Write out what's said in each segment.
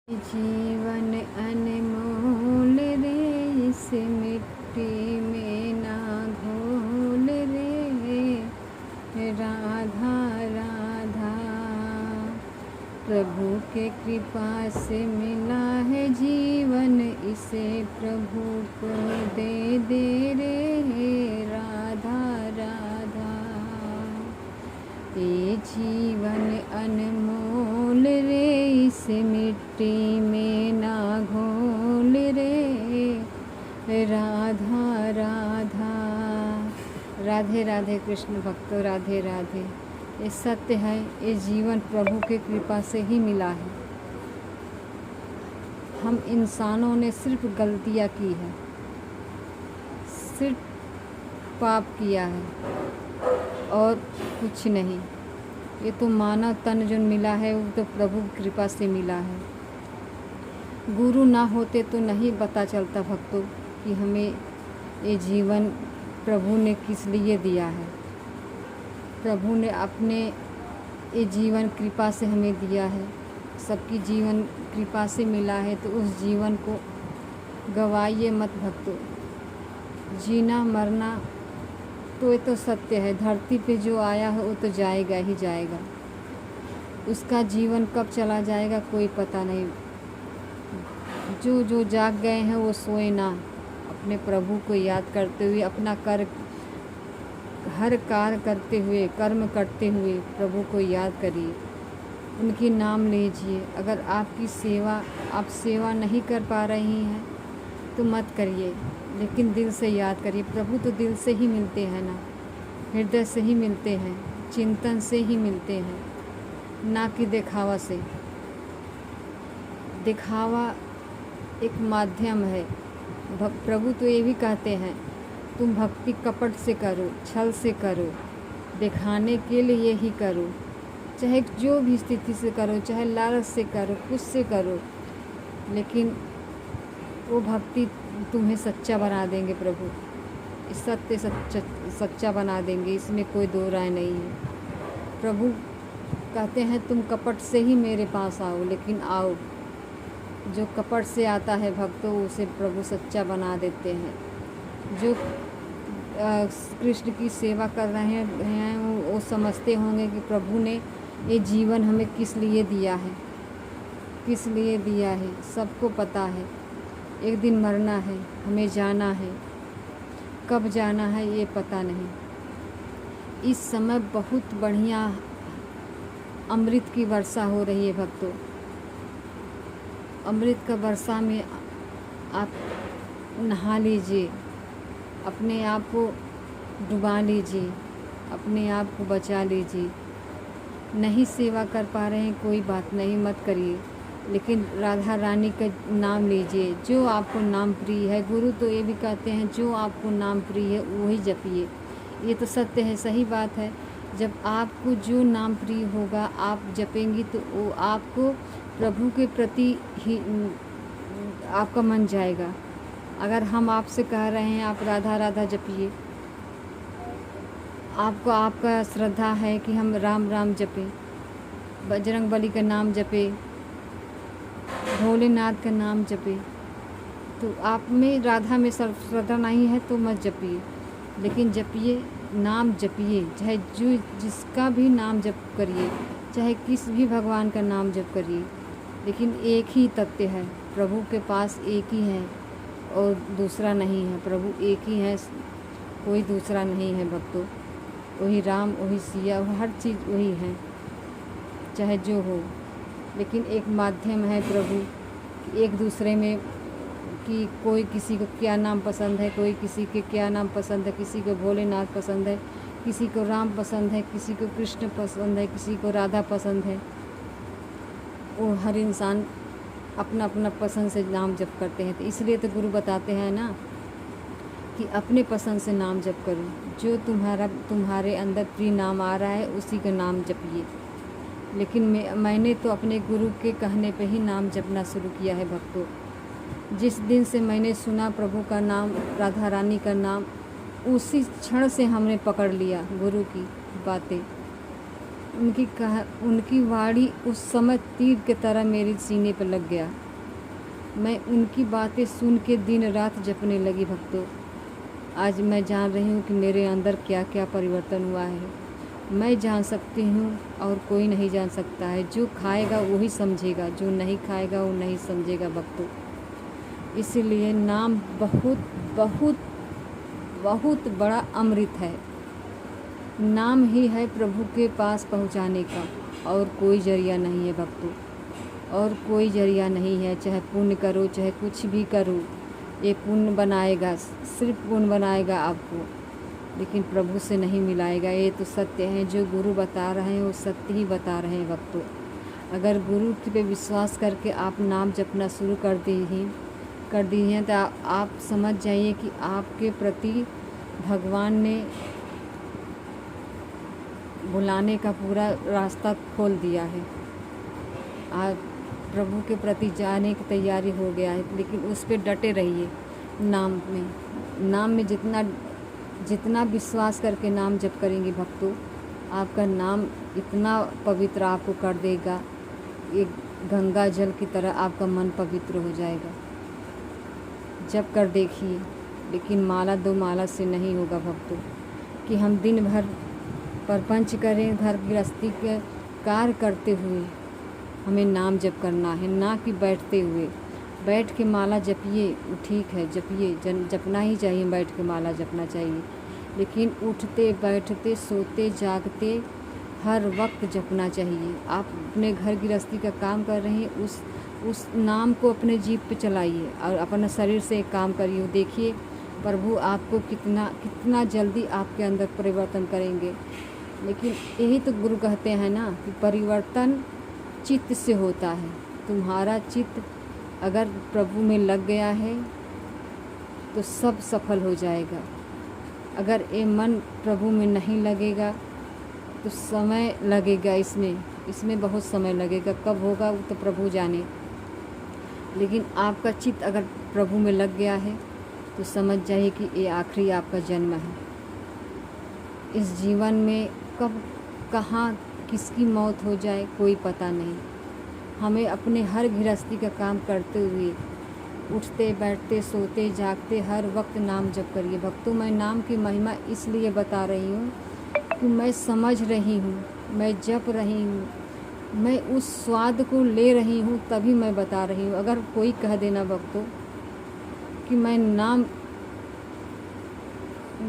जीवन अनमोल रे, इस मिट्टी में ना घोल रे। राधा राधा प्रभु के कृपा से मिला है जीवन, इसे प्रभु को दे दे रे। राधा राधा ये जीवन अनमोल रे, इस मिट्टी में ना घोल रे। राधा राधा राधे राधे कृष्ण भक्तों, राधे राधे। ये सत्य है, ये जीवन प्रभु के कृपा से ही मिला है। हम इंसानों ने सिर्फ गलतियाँ की है, सिर्फ पाप किया है और कुछ नहीं। ये तो मानव तन जो मिला है वो तो प्रभु की कृपा से मिला है। गुरु ना होते तो नहीं पता चलता भक्तों कि हमें ये जीवन प्रभु ने किस लिए दिया है। प्रभु ने अपने ये जीवन कृपा से हमें दिया है, सबकी जीवन कृपा से मिला है, तो उस जीवन को गवाइए मत भक्तों। जीना मरना तो ये तो सत्य है, धरती पे जो आया है वो तो जाएगा ही जाएगा। उसका जीवन कब चला जाएगा कोई पता नहीं। जो जो जाग गए हैं वो सोए ना, अपने प्रभु को याद करते हुए अपना हर कार्य करते हुए, कर्म करते हुए प्रभु को याद करिए, उनकी नाम लीजिए। अगर आपकी आप सेवा नहीं कर पा रही हैं तो मत करिए, लेकिन दिल से याद करिए। प्रभु तो दिल से ही मिलते हैं ना, हृदय से ही मिलते हैं, चिंतन से ही मिलते हैं, ना कि दिखावा से। दिखावा एक माध्यम है। प्रभु तो ये भी कहते हैं, तुम भक्ति कपट से करो, छल से करो, दिखाने के लिए ही करो। चाहे जो भी स्थिति से करो, चाहे लालच से करो, कुछ से करो, लेकिन वो भक्ति तुम्हें सच्चा बना देंगे प्रभु। इस सत्य सच्चा बना देंगे, इसमें कोई दो राय नहीं है। प्रभु कहते हैं तुम कपट से ही मेरे पास आओ, लेकिन आओ। जो कपट से आता है भक्तों, उसे प्रभु सच्चा बना देते हैं। जो कृष्ण की सेवा कर रहे हैं वो समझते होंगे कि प्रभु ने ये जीवन हमें किस लिए दिया है, किस लिए दिया है। सबको पता है एक दिन मरना है, हमें जाना है। कब जाना है ये पता नहीं। इस समय बहुत बढ़िया अमृत की वर्षा हो रही है भक्तों। अमृत का वर्षा में आप नहा लीजिए, अपने आप को डुबा लीजिए, अपने आप को बचा लीजिए। नहीं सेवा कर पा रहे हैं कोई बात नहीं, मत करिए, लेकिन राधा रानी का नाम लीजिए। जो आपको नाम प्रिय है, गुरु तो ये भी कहते हैं जो आपको नाम प्रिय है वही जपिए। ये तो सत्य है, सही बात है। जब आपको जो नाम प्रिय होगा आप जपेंगी तो वो आपको प्रभु के प्रति ही आपका मन जाएगा। अगर हम आपसे कह रहे हैं आप राधा राधा जपिए, आपका श्रद्धा है कि हम राम राम जपें, बजरंग बली का नाम जपें, भोलेनाथ का नाम जपे, तो आप में राधा में श्रद्धा नहीं है तो मत जपिए। लेकिन जपिए, नाम जपिए, चाहे जो जिसका भी नाम जप करिए, चाहे किस भी भगवान का नाम जप करिए, लेकिन एक ही तत्व है, प्रभु के पास एक ही है और दूसरा नहीं है। प्रभु एक ही है, कोई दूसरा नहीं है भक्तों। वही राम, वही सिया, हर चीज़ वही है, चाहे जो हो। लेकिन एक माध्यम है प्रभु, एक दूसरे में कि कोई किसी को क्या नाम पसंद है, कोई किसी के क्या नाम पसंद है, किसी को भोलेनाथ पसंद है, किसी को राम पसंद है, किसी को कृष्ण पसंद है, किसी को राधा पसंद है। वो हर इंसान अपना अपना पसंद से नाम जप करते हैं। तो इसलिए तो गुरु बताते हैं ना कि अपने पसंद से नाम जप करो। जो तुम्हारे अंदर प्रिय नाम आ रहा है उसी का नाम जपिए। लेकिन मैंने तो अपने गुरु के कहने पे ही नाम जपना शुरू किया है भक्तों। जिस दिन से मैंने सुना प्रभु का नाम, राधा रानी का नाम, उसी क्षण से हमने पकड़ लिया गुरु की बातें। उनकी वाणी उस समय तीर के तरह मेरे सीने पर लग गया। मैं उनकी बातें सुन के दिन रात जपने लगी भक्तों। आज मैं जान रही हूँ कि मेरे अंदर क्या क्या परिवर्तन हुआ है। मैं जान सकती हूँ और कोई नहीं जान सकता है। जो खाएगा वही समझेगा, जो नहीं खाएगा वो नहीं समझेगा भक्तों। इसीलिए नाम बहुत बहुत बहुत बड़ा अमृत है। नाम ही है प्रभु के पास पहुँचाने का, और कोई जरिया नहीं है भक्तों, और कोई जरिया नहीं है। चाहे पुण्य करो, चाहे कुछ भी करो, ये पुण्य बनाएगा, सिर्फ पुण्य बनाएगा आपको, लेकिन प्रभु से नहीं मिलाएगा। ये तो सत्य है, जो गुरु बता रहे हैं वो सत्य ही बता रहे हैं भक्तों। अगर गुरु पे विश्वास करके आप नाम जपना शुरू कर दी हैं तो आप समझ जाइए कि आपके प्रति भगवान ने बुलाने का पूरा रास्ता खोल दिया है। आप प्रभु के प्रति जाने की तैयारी हो गया है, लेकिन उस पर डटे रहिए। नाम में जितना विश्वास करके नाम जप करेंगे भक्तों, आपका नाम इतना पवित्र आपको कर देगा, एक गंगा जल की तरह आपका मन पवित्र हो जाएगा। जप कर देखिए, लेकिन माला दो माला से नहीं होगा भक्तों। कि हम दिन भर परपंच करें, घर गृहस्थी के कार्य करते हुए हमें नाम जप करना है, ना कि बैठते हुए। बैठ के माला जपिए, ठीक है, जपिए, जपना ही चाहिए, बैठ के माला जपना चाहिए, लेकिन उठते बैठते सोते जागते हर वक्त जपना चाहिए। आप अपने घर गृहस्थी का काम कर रहे हैं, उस नाम को अपने जीभ पे चलाइए और अपने शरीर से एक काम करिए। देखिए प्रभु आपको कितना जल्दी आपके अंदर परिवर्तन करेंगे। लेकिन यही तो गुरु कहते हैं ना कि परिवर्तन चित्त से होता है। तुम्हारा चित्त अगर प्रभु में लग गया है तो सब सफल हो जाएगा। अगर ये मन प्रभु में नहीं लगेगा तो समय लगेगा, इसमें बहुत समय लगेगा। कब होगा वो तो प्रभु जाने। लेकिन आपका चित्त अगर प्रभु में लग गया है तो समझ जाइए कि ये आखिरी आपका जन्म है। इस जीवन में कब कहाँ किसकी मौत हो जाए कोई पता नहीं। हमें अपने हर गृहस्थी का काम करते हुए उठते बैठते सोते जागते हर वक्त नाम जप करिए भक्तों। मैं नाम की महिमा इसलिए बता रही हूँ कि मैं समझ रही हूँ, मैं जप रही हूँ, मैं उस स्वाद को ले रही हूँ, तभी मैं बता रही हूँ। अगर कोई कह देना भक्तों कि मैं नाम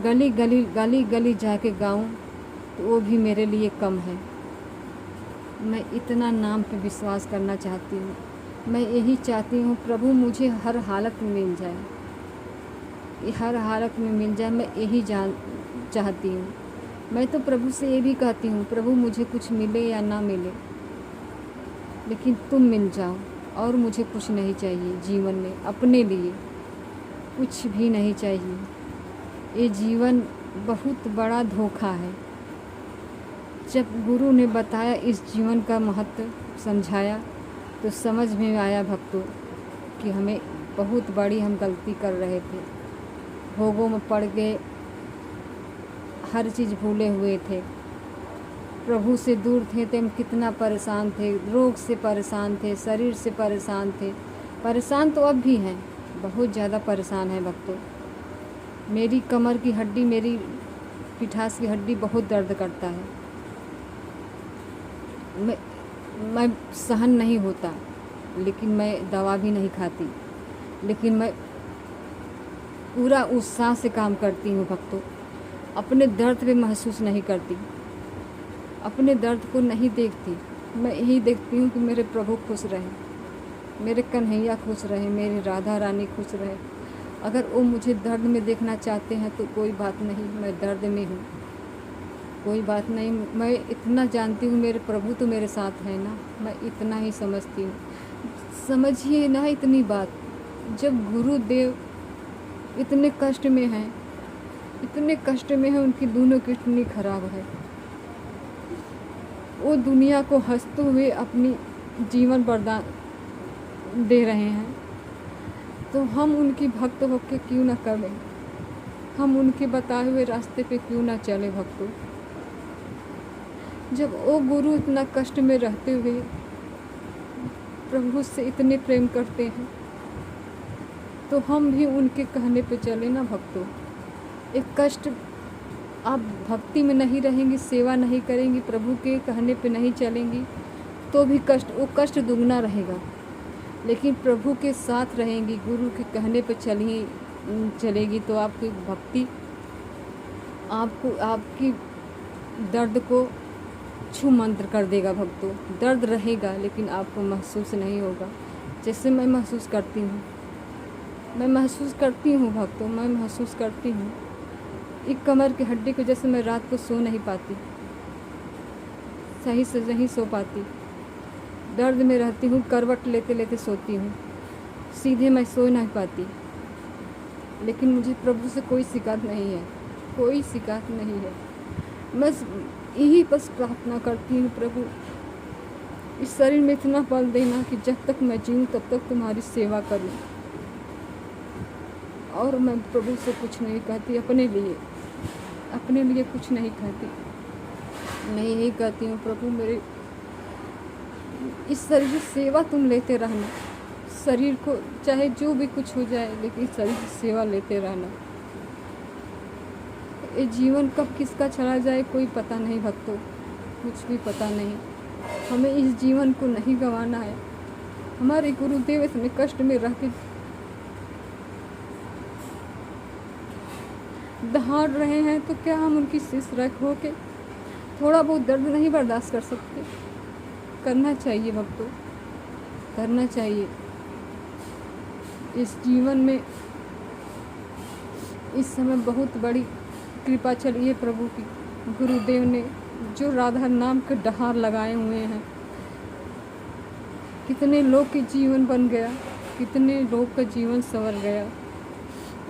गली गली जाके गाऊं तो वो भी मेरे लिए कम है। मैं इतना नाम पे विश्वास करना चाहती हूँ। मैं यही चाहती हूँ प्रभु मुझे हर हालत में मिल जाए, हर हालत में मिल जाए, मैं यही चाहती हूँ। मैं तो प्रभु से ये भी कहती हूँ प्रभु मुझे कुछ मिले या ना मिले, लेकिन तुम मिल जाओ, और मुझे कुछ नहीं चाहिए जीवन में। अपने लिए कुछ भी नहीं चाहिए। ये जीवन बहुत बड़ा धोखा है। जब गुरु ने बताया, इस जीवन का महत्व समझाया, तो समझ में आया भक्तों कि हमें बहुत बड़ी हम गलती कर रहे थे। भोगों में पड़ गए, हर चीज़ भूले हुए थे, प्रभु से दूर थे तो हम कितना परेशान थे, रोग से परेशान थे, शरीर से परेशान थे। परेशान तो अब भी हैं, बहुत ज़्यादा परेशान है भक्तों। मेरी कमर की हड्डी, मेरी पिठास की हड्डी बहुत दर्द करता है। मैं सहन नहीं होता, लेकिन मैं दवा भी नहीं खाती, लेकिन मैं पूरा उत्साह से काम करती हूँ भक्तों। अपने दर्द पे महसूस नहीं करती, अपने दर्द को नहीं देखती। मैं यही देखती हूँ कि मेरे प्रभु खुश रहे, मेरे कन्हैया खुश रहे, मेरी राधा रानी खुश रहे। अगर वो मुझे दर्द में देखना चाहते हैं तो कोई बात नहीं, मैं दर्द में हूँ, कोई बात नहीं। मैं इतना जानती हूँ मेरे प्रभु तो मेरे साथ है ना, मैं इतना ही समझती हूँ। समझिए ना इतनी बात। जब गुरुदेव इतने कष्ट में हैं, इतने कष्ट में हैं, उनकी दोनों किडनी खराब है, वो दुनिया को हंसते हुए अपनी जीवन वरदान दे रहे हैं, तो हम उनकी भक्त होकर क्यों ना करें? हम उनके बताए हुए रास्ते पे क्यों ना चले भक्तों? जब वो गुरु इतना कष्ट में रहते हुए प्रभु से इतने प्रेम करते हैं, तो हम भी उनके कहने पे चले ना भक्तों। एक कष्ट, आप भक्ति में नहीं रहेंगी, सेवा नहीं करेंगी, प्रभु के कहने पे नहीं चलेंगी, तो भी कष्ट, वो कष्ट दुगना रहेगा। लेकिन प्रभु के साथ रहेंगी, गुरु के कहने पे चलेगी, तो आपकी भक्ति आपको, आपकी दर्द को छू मंत्र कर देगा भक्तों। दर्द रहेगा लेकिन आपको महसूस नहीं होगा। जैसे मैं महसूस करती हूँ, भक्तों, मैं महसूस करती हूँ। एक कमर की हड्डी को, जैसे मैं रात को सो नहीं पाती, सही से नहीं सो पाती, दर्द में रहती हूँ, करवट लेते लेते सोती हूँ, सीधे मैं सो नहीं पाती। लेकिन मुझे प्रभु से कोई शिकायत नहीं है, कोई शिकायत नहीं है। मैं यही बस प्रार्थना करती हूँ, प्रभु इस शरीर में इतना बल देना कि जब तक मैं जीऊँ तब तक तुम्हारी सेवा करूँ। और मैं प्रभु से कुछ नहीं कहती, अपने लिए कुछ नहीं कहती। मैं यही कहती हूँ, प्रभु मेरे इस शरीर की सेवा तुम लेते रहना। शरीर को चाहे जो भी कुछ हो जाए, लेकिन शरीर की सेवा लेते रहना। ये जीवन कब किसका चला जाए कोई पता नहीं भक्तों, कुछ भी पता नहीं। हमें इस जीवन को नहीं गंवाना है। हमारे गुरुदेव इतने कष्ट में रह के दहाड़ रहे हैं, तो क्या हम उनकी शिष्य रख हो के थोड़ा बहुत दर्द नहीं बर्दाश्त कर सकते? करना चाहिए भक्तों, करना चाहिए। इस जीवन में इस समय बहुत बड़ी कृपा चली है प्रभु की। गुरुदेव ने जो राधा नाम के डहार लगाए हुए हैं, कितने लोग के जीवन बन गया, कितने लोग का जीवन संवर गया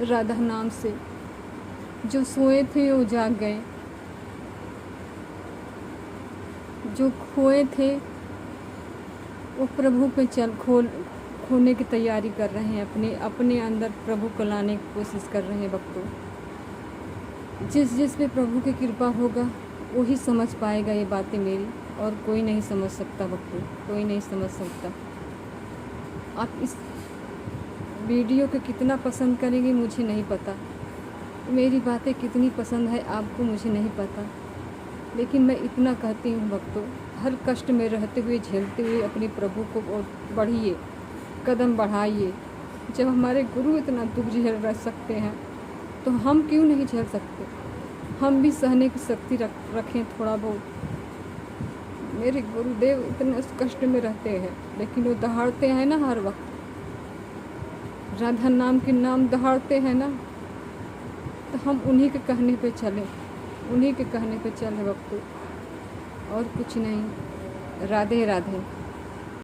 राधा नाम से। जो सोए थे वो जाग गए, जो खोए थे वो प्रभु पे खोने की तैयारी कर रहे हैं, अपने अंदर प्रभु को लाने की कोशिश कर रहे हैं भक्तों। जिस पे प्रभु की कृपा होगा वही समझ पाएगा ये बातें मेरी, और कोई नहीं समझ सकता भक्तों, कोई नहीं समझ सकता। आप इस वीडियो को कितना पसंद करेंगे मुझे नहीं पता, मेरी बातें कितनी पसंद है आपको मुझे नहीं पता। लेकिन मैं इतना कहती हूँ भक्तों, हर कष्ट में रहते हुए, झेलते हुए अपने प्रभु को और बढ़िए, कदम बढ़ाइए। जब हमारे गुरु इतना दुख झेल रह सकते हैं, तो हम क्यों नहीं झेल सकते? हम भी सहने की शक्ति रखें थोड़ा बहुत। मेरे गुरुदेव इतने कष्ट में रहते हैं, लेकिन वो दहाड़ते हैं ना हर वक्त। राधा नाम के नाम दहाड़ते हैं ना, तो हम उन्हीं के कहने पे चलें, उन्हीं के कहने पे चले वक्त, और कुछ नहीं। राधे राधे।